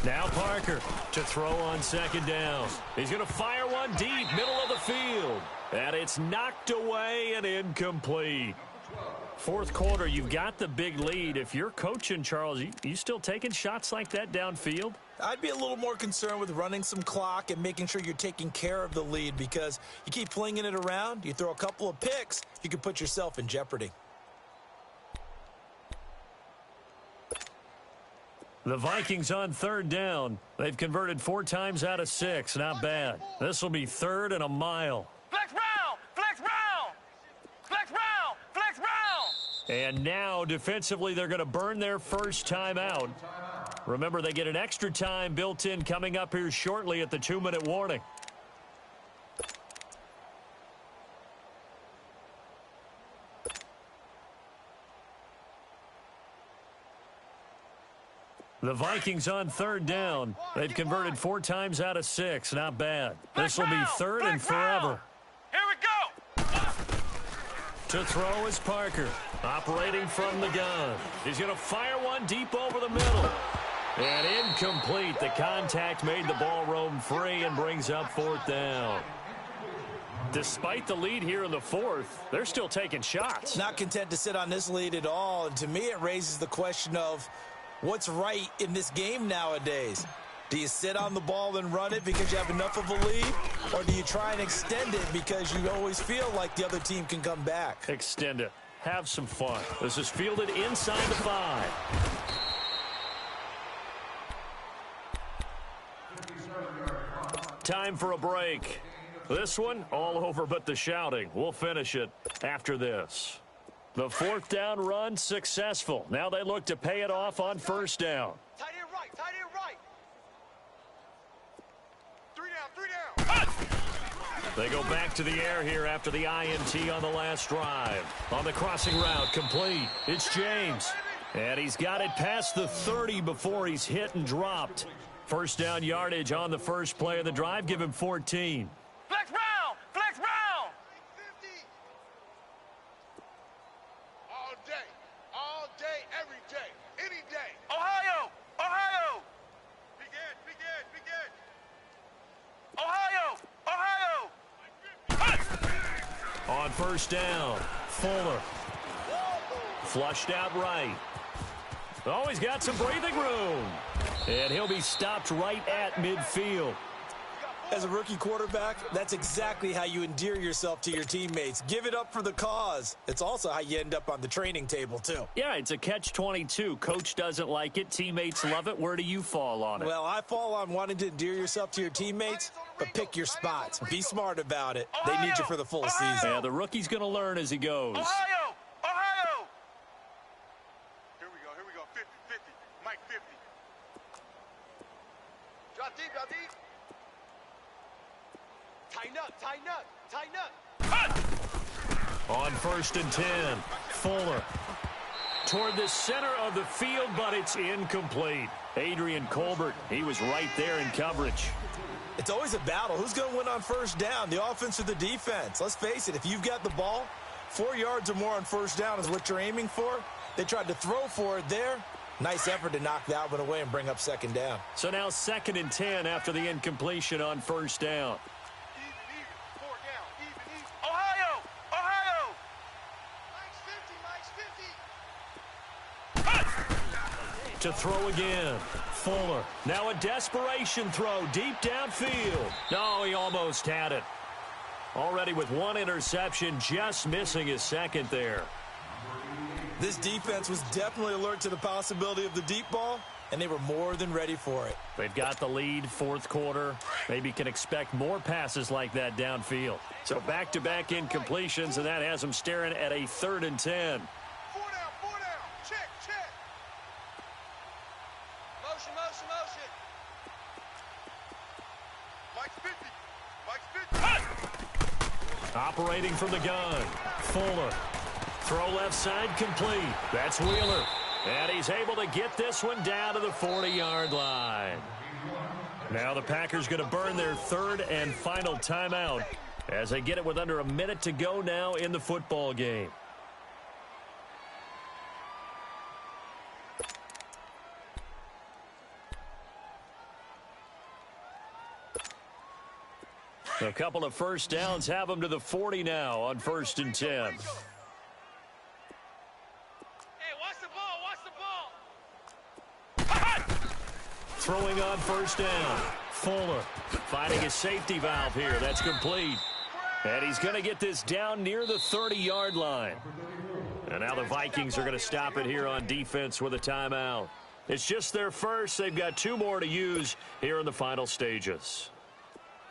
Now Parker to throw on second down. He's going to fire one deep, middle of the field. And it's knocked away and incomplete. Fourth quarter, you've got the big lead. If you're coaching, Charles, you still taking shots like that downfield? I'd be a little more concerned with running some clock and making sure you're taking care of the lead, because you keep flinging it around, you throw a couple of picks, you can put yourself in jeopardy. The Vikings on third down. They've converted 4 times out of 6. Not bad. This will be 3rd and a mile. Flex round! Flex round! Flex round! Flex round! And now, defensively, they're going to burn their first time out. Remember, they get an extra time built in coming up here shortly at the 2-minute warning. The Vikings on third down. They've converted 4 times out of 6. Not bad. This will be 3rd and forever. Here we go! To throw is Parker. Operating from the gun. He's going to fire one deep over the middle. And incomplete. The contact made the ball roam free and brings up 4th down. Despite the lead here in the 4th, they're still taking shots. Not content to sit on this lead at all. And to me, it raises the question of what's right in this game nowadays. Do you sit on the ball and run it because you have enough of a lead? Or do you try and extend it because you always feel like the other team can come back? Extend it. Have some fun. This is fielded inside the 5. Time for a break. This one, all over but the shouting. We'll finish it after this. The 4th down run successful. Now they look to pay it off on 1st down. Tight end right! Tight end right! 3 down! 3 down! They go back to the air here after the INT on the last drive. On the crossing route, complete. It's James. And he's got it past the 30 before he's hit and dropped. 1st down yardage on the first play of the drive. Give him 14. Flex round! Flex round! All day, every day, any day. Ohio! Ohio! Begin. Ohio! Ohio! On 1st down, Fuller. Flushed out right. Oh, he's got some breathing room. And he'll be stopped right at midfield. As a rookie quarterback, that's exactly how you endear yourself to your teammates. Give it up for the cause. It's also how you end up on the training table, too. Yeah, it's a catch-22. Coach doesn't like it. Teammates love it. Where do you fall on it? Well, I fall on wanting to endear yourself to your teammates, but pick your spots. Be smart about it. They need you for the full season. Yeah, the rookie's going to learn as he goes. Ohio! Ohio! Here we go. 50. Mike 50. Drop deep. Tighten up. On 1st and 10, Fuller. Toward the center of the field, but it's incomplete. Adrian Colbert, he was right there in coverage. It's always a battle. Who's going to win on 1st down, the offense or the defense? Let's face it, if you've got the ball, 4 yards or more on 1st down is what you're aiming for. They tried to throw for it there. Nice effort to knock that one away and bring up 2nd down. So now 2nd and 10 after the incompletion on 1st down. Even. 4 down. Even. Ohio! Ohio! Mike's 50. To throw again, Fuller. Now a desperation throw deep downfield. No, he almost had it. Already with 1 interception, just missing his 2nd there. This defense was definitely alert to the possibility of the deep ball, and they were more than ready for it. They've got the lead, 4th quarter. Maybe can expect more passes like that downfield. So back-to-back incompletions, and that has them staring at a 3rd and 10. 4 down. Check. Motion. Mike's 50. Operating from the gun, Fuller. Throw left side complete. That's Wheeler. And he's able to get this one down to the 40-yard line. Now the Packers going to burn their 3rd and final timeout as they get it with under a minute to go now in the football game. A couple of first downs have them to the 40 now on 1st and 10. Hey, watch the ball, watch the ball. Throwing on 1st down. Fuller finding a safety valve here. That's complete. And he's going to get this down near the 30-yard line. And now the Vikings are going to stop it here on defense with a timeout. It's just their first. They've got 2 more to use here in the final stages.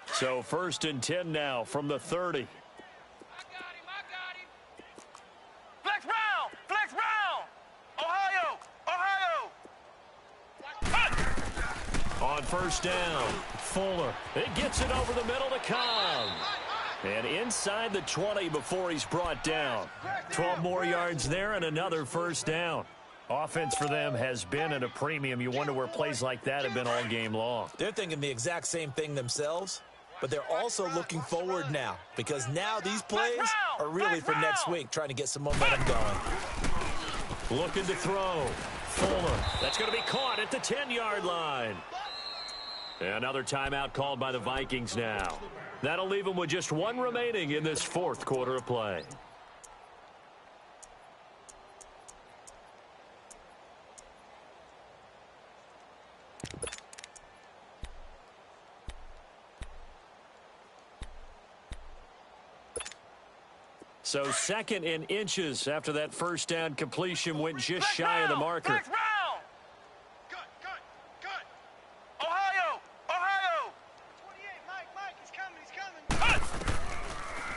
So 1st and 10 now from the 30. I got him. Flex round, flex round. Ohio. On 1st down, Fuller. It gets it over the middle to Cobb. And inside the 20 before he's brought down. 12 more yards there and another 1st down. Offense for them has been at a premium. You wonder where plays like that have been all game long. They're thinking the exact same thing themselves, but they're also looking forward now because now these plays are really for next week, trying to get some momentum going. Looking to throw. Fuller. That's going to be caught at the 10-yard line. Another timeout called by the Vikings now. That'll leave them with just 1 remaining in this 4th quarter of play. So 2nd and inches after that 1st down completion went just shy of the marker. Flex round. Ohio. 28, Mike, he's coming.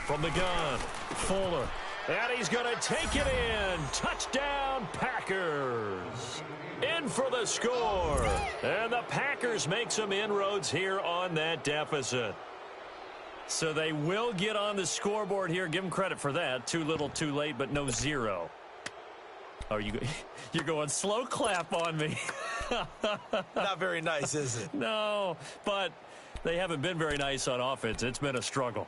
From the gun, Fuller. And he's going to take it in. Touchdown, Packers. In for the score. And the Packers make some inroads here on that deficit. So they will get on the scoreboard here. Give them credit for that. Too little, too late, but no 0. Oh, you're going slow clap on me. Not very nice, is it? No, but they haven't been very nice on offense. It's been a struggle.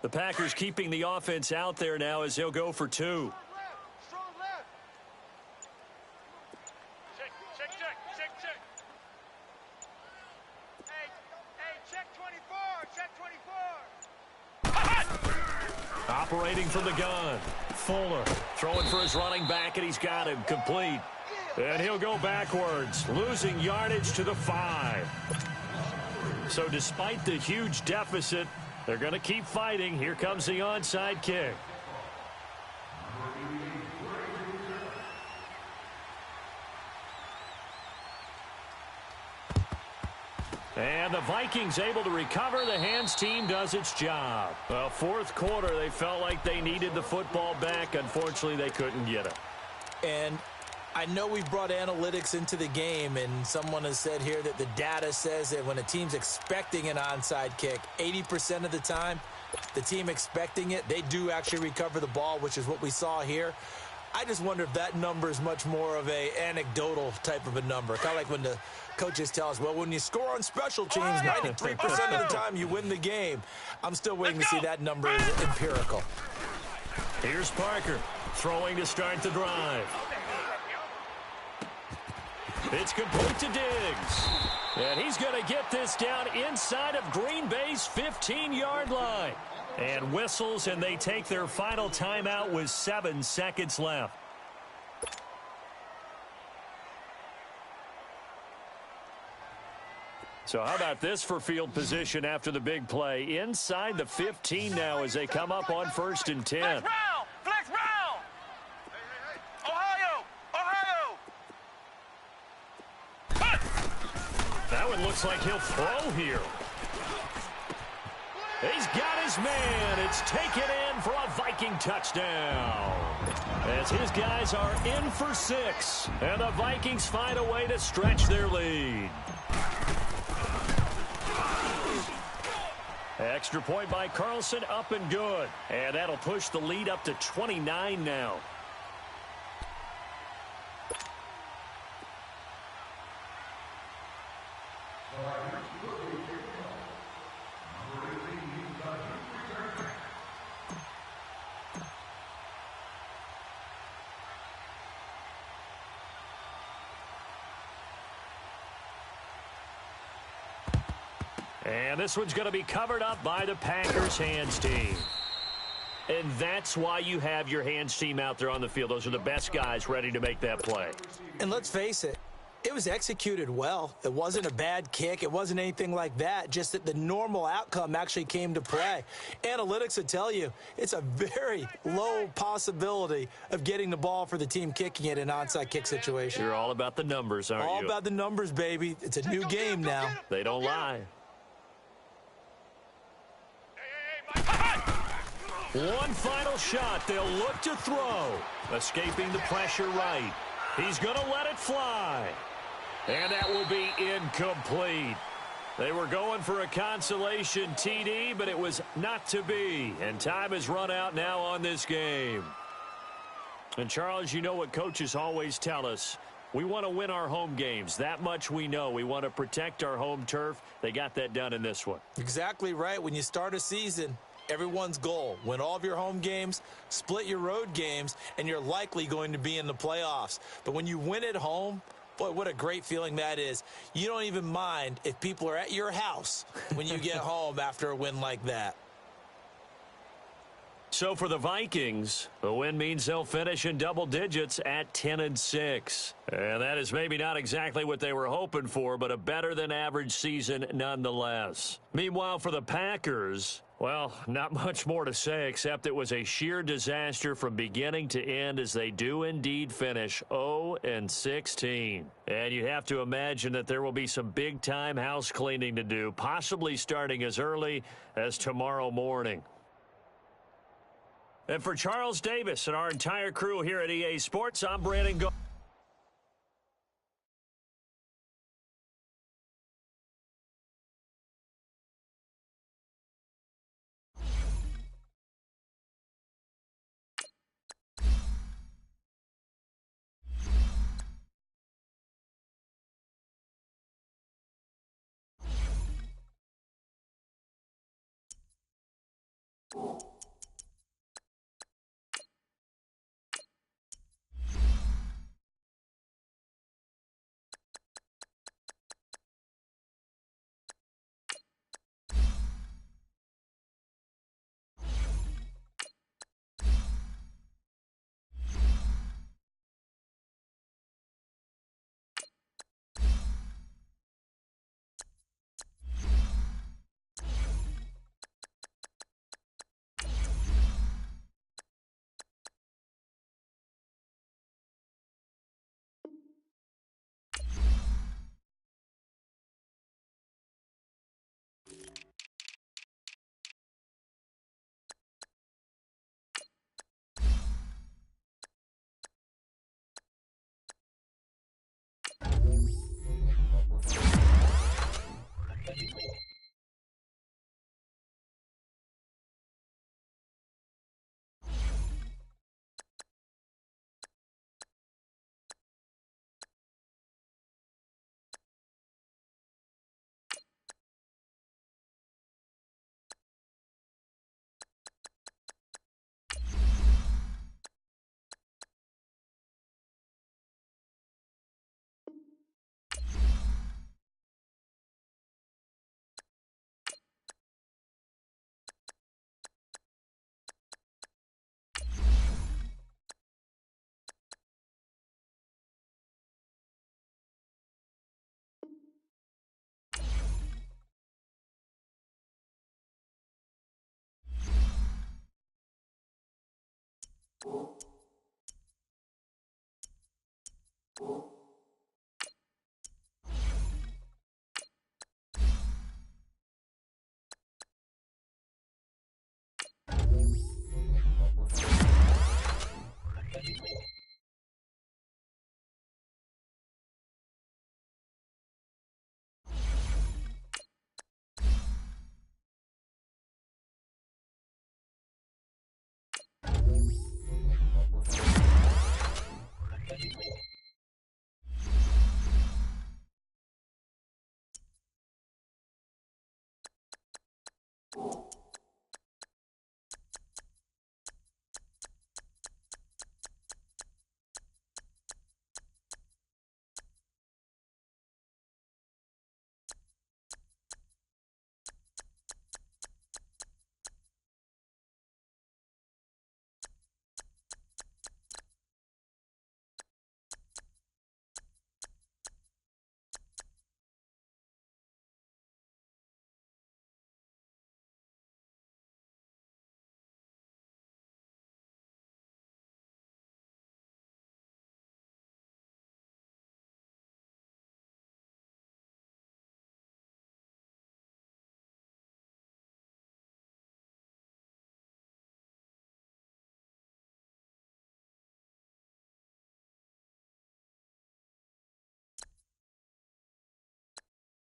The Packers keeping the offense out there now as he'll go for 2. Strong left. Check. Hey, check 24. Operating from the gun. Fuller throwing for his running back, and he's got him complete. And he'll go backwards, losing yardage to the 5. So despite the huge deficit, they're going to keep fighting. Here comes the onside kick. And the Vikings able to recover. The hands team does its job. Well, 4th quarter, they felt like they needed the football back. Unfortunately, they couldn't get it. And I know we've brought analytics into the game, and someone has said here that the data says that when a team's expecting an onside kick, 80% of the time, the team expecting it, they do actually recover the ball, which is what we saw here. I just wonder if that number is much more of a anecdotal type of a number. Kind of like when the coaches tell us, well, when you score on special teams, 93% of the time you win the game. I'm still waiting to see that number is empirical. Here's Parker throwing to start the drive. It's complete to Diggs. And he's going to get this down inside of Green Bay's 15-yard line. And whistles, and they take their final timeout with 7 seconds left. So how about this for field position after the big play? Inside the 15 now as they come up on 1st and 10. Flex round. Ohio. That one looks like he'll throw here. He's got his man. It's taken in for a Viking touchdown. As his guys are in for 6. And the Vikings find a way to stretch their lead. Extra point by Carlson, up and good. And that'll push the lead up to 29 now. And this one's going to be covered up by the Packers hands team. And that's why you have your hands team out there on the field. Those are the best guys ready to make that play. And let's face it, it was executed well. It wasn't a bad kick. It wasn't anything like that, just that the normal outcome actually came to play. Analytics would tell you it's a very low possibility of getting the ball for the team kicking it in an onside kick situation. You're all about the numbers, aren't you? All about the numbers, baby. It's a new game now. They don't lie. One final shot. They'll look to throw. Escaping the pressure right. He's going to let it fly. And that will be incomplete. They were going for a consolation TD, but it was not to be. And time has run out now on this game. And, Charles, you know what coaches always tell us. We want to win our home games. That much we know. We want to protect our home turf. They got that done in this one. Exactly right. When you start a season, everyone's goal, win all of your home games, split your road games, and you're likely going to be in the playoffs. But when you win at home, boy, what a great feeling that is. You don't even mind if people are at your house when you get home after a win like that. So for the Vikings, the win means they'll finish in double digits at 10-6. And that is maybe not exactly what they were hoping for, but a better than average season nonetheless. Meanwhile, for the Packers, well, not much more to say except it was a sheer disaster from beginning to end as they do indeed finish 0-16. And you have to imagine that there will be some big-time house cleaning to do, possibly starting as early as tomorrow morning. And for Charles Davis and our entire crew here at EA Sports, I'm Brandon Go.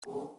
You